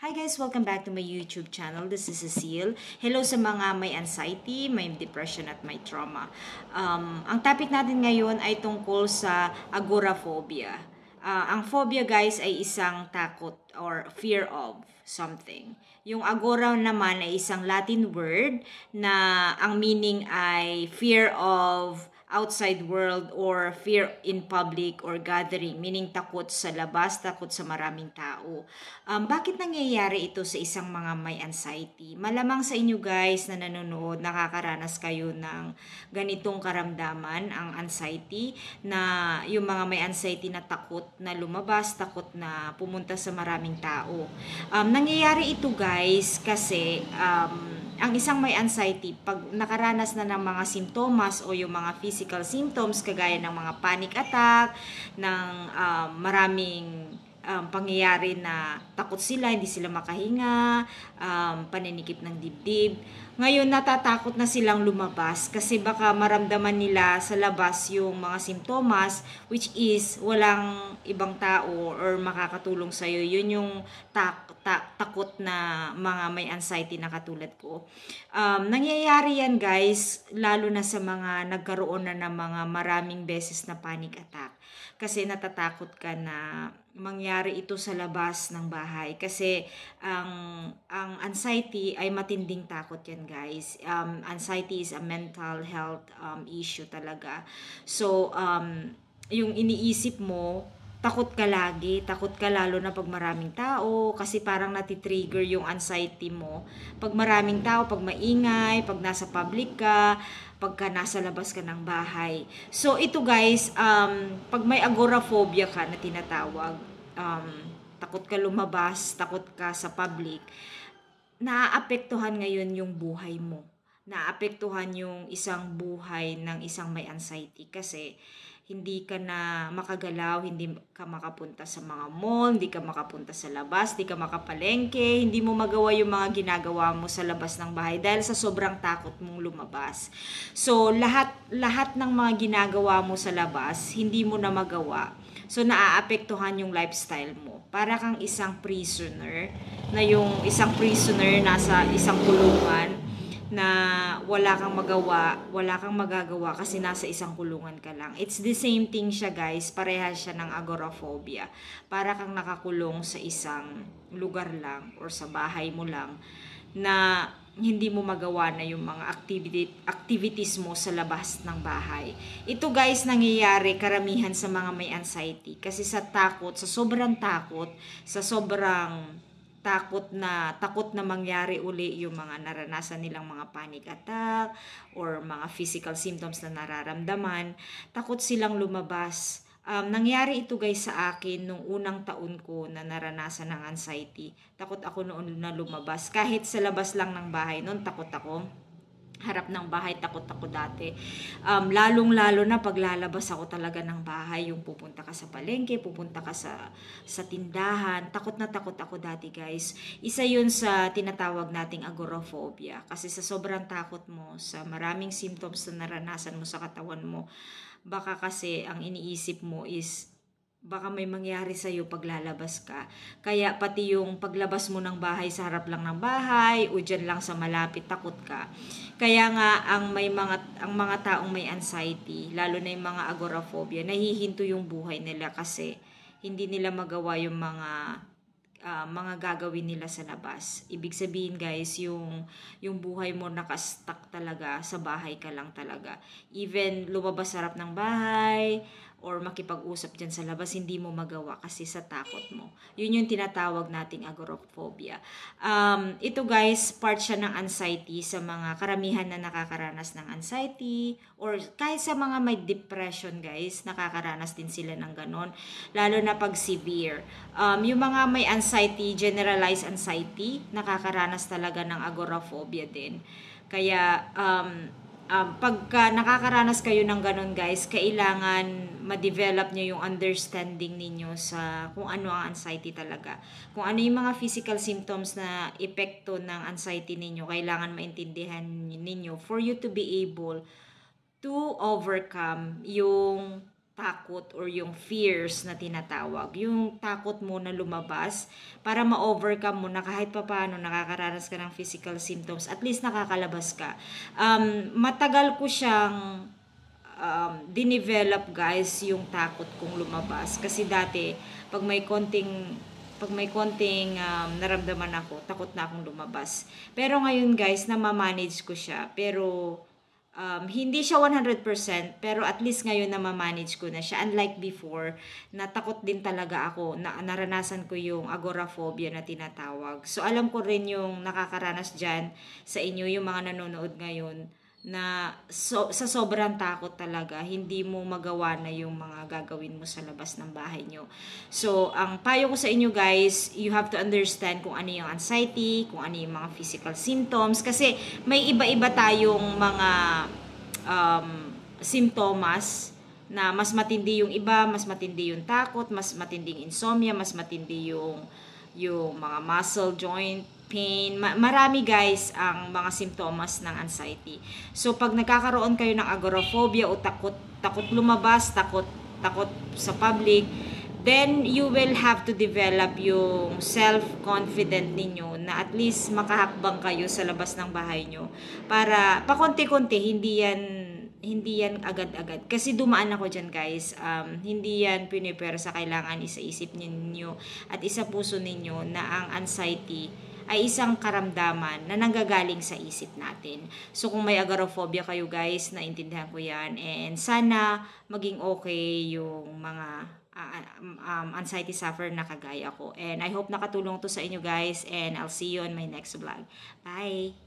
Hi guys! Welcome back to my YouTube channel. This is Cecile. Hello sa mga may anxiety, may depression at may trauma. Ang topic natin ngayon ay tungkol sa agoraphobia. Ang phobia guys ay isang takot or fear of something. Yung agora naman ay isang Latin word na ang meaning ay fear of outside world or fear in public or gathering, meaning takot sa labas, takot sa maraming tao. Bakit nangyayari ito sa isang mga may anxiety? Malamang sa inyo guys na nanonood, nakakaranas kayo ng ganitong karamdaman, ang anxiety, na yung mga may anxiety na takot na lumabas, takot na pumunta sa maraming tao. Nangyayari ito guys kasi ang isang may anxiety, pag nakaranas na ng mga simptomas o yung mga physical symptoms, kagaya ng mga panic attack, ng maraming pangyayari na takot sila, hindi sila makahinga, paninikip ng dibdib. Ngayon, natatakot na silang lumabas kasi baka maramdaman nila sa labas yung mga simptomas, which is walang ibang tao or makakatulong sa'yo. Yun yung takot na mga may anxiety na katulad ko. Nangyayari yan guys, lalo na sa mga nagkaroon na ng mga maraming beses na panic attack. Kasi natatakot ka na mangyari ito sa labas ng bahay. Kasi ang anxiety ay matinding takot yan guys. Anxiety is a mental health issue talaga. So, yung iniisip mo, takot ka lagi, takot ka lalo na pag maraming tao kasi parang natitrigger yung anxiety mo. Pag maraming tao, pag maingay, pag nasa public ka, pagka nasa labas ka ng bahay. So ito guys, pag may agoraphobia ka na tinatawag, takot ka lumabas, takot ka sa public, naaapektuhan ngayon yung buhay mo. Naaapektuhan yung isang buhay ng isang may anxiety kasi hindi ka na makagalaw, hindi ka makapunta sa mga mall, hindi ka makapunta sa labas, hindi ka makapalengke, hindi mo magawa yung mga ginagawa mo sa labas ng bahay dahil sa sobrang takot mong lumabas. So, lahat ng mga ginagawa mo sa labas, hindi mo na magawa. So, naaapektuhan yung lifestyle mo. Para kang isang prisoner, na yung isang prisoner nasa isang kulungan, na wala kang magagawa kasi nasa isang kulungan ka lang. It's the same thing siya guys, parehas siya ng agoraphobia. Para kang nakakulong sa isang lugar lang or sa bahay mo lang na hindi mo magawa na yung mga activities mo sa labas ng bahay. Ito guys, nangyayari karamihan sa mga may anxiety kasi sa sobrang takot, sa sobrang takot na mangyari uli yung mga naranasan nilang mga panic attack or mga physical symptoms na nararamdaman, takot silang lumabas. Nangyari ito guys sa akin nung unang taon ko na naranasan ng anxiety. Takot ako noon na lumabas. Kahit sa labas lang ng bahay noon, takot ako. Harap ng bahay, takot ako dati. Lalong-lalo na paglalabas ako talaga ng bahay, yung pupunta ka sa palengke, pupunta ka sa tindahan, takot na takot ako dati guys. Isa yun sa tinatawag nating agoraphobia. Kasi sa sobrang takot mo, sa maraming symptoms na naranasan mo sa katawan mo, baka kasi ang iniisip mo is baka may mangyari sa'yo pag lalabas ka. Kaya pati yung paglabas mo ng bahay sa harap lang ng bahay o dyan lang sa malapit, takot ka. Kaya nga ang mga taong may anxiety, lalo na yung mga agoraphobia, nahihinto yung buhay nila kasi hindi nila magawa yung mga gagawin nila sa labas. Ibig sabihin guys, yung buhay mo nakastuck talaga, sa bahay ka lang talaga. Even lumabas sa harap ng bahay or makipag-usap dyan sa labas, hindi mo magawa kasi sa takot mo. Yun yung tinatawag nating agoraphobia. Ito guys, part siya ng anxiety sa mga karamihan na nakakaranas ng anxiety or kahit sa mga may depression guys, nakakaranas din sila ng ganon. Lalo na pag severe. Yung mga may anxiety, generalized anxiety, nakakaranas talaga ng agoraphobia din. Kaya, pagka nakakaranas kayo ng ganun guys, kailangan ma-develop nyo yung understanding ninyo sa kung ano ang anxiety talaga. Kung ano yung mga physical symptoms na epekto ng anxiety ninyo, kailangan maintindihan ninyo for you to be able to overcome yung takot or yung fears na tinatawag. Yung takot mo na lumabas para ma-overcome mo na kahit papaano nakakaranas ka ng physical symptoms, at least nakakalabas ka. Matagal ko siyang dinevelop guys yung takot kong lumabas. Kasi dati, pag may konting naramdaman ako, takot na akong lumabas. Pero ngayon guys, namamanage ko siya. Pero hindi siya 100%, pero at least ngayon na ma-manage ko na siya. Unlike before, natakot din talaga ako, naranasan ko yung agoraphobia na tinatawag. So alam ko rin yung nakakaranas dyan sa inyo, yung mga nanonood ngayon, na sa sobrang takot talaga, hindi mo magawa na yung mga gagawin mo sa labas ng bahay nyo. So, ang payo ko sa inyo guys, you have to understand kung ano yung anxiety, kung ano yung mga physical symptoms, kasi may iba-iba tayong mga simptomas na mas matindi yung iba, mas matindi yung takot, mas matinding insomnia, mas matindi yung mga muscle joint pain. Marami guys ang mga simptomas ng anxiety. So pag nagkakaroon kayo ng agoraphobia o takot lumabas, takot sa public, then you will have to develop yung self-confident ninyo na at least makahakbang kayo sa labas ng bahay nyo. Para pakonti-konti, hindi yan agad-agad. Kasi dumaan ako dyan guys. Hindi yan pinipera sa kailangan isaisip ninyo at isa puso ninyo na ang anxiety ay isang karamdaman na nanggagaling sa isip natin. So kung may agoraphobia kayo guys, naintindihan ko yan. And sana maging okay yung mga anxiety sufferer na kagaya ko. And I hope nakatulong to sa inyo guys. And I'll see you on my next vlog. Bye!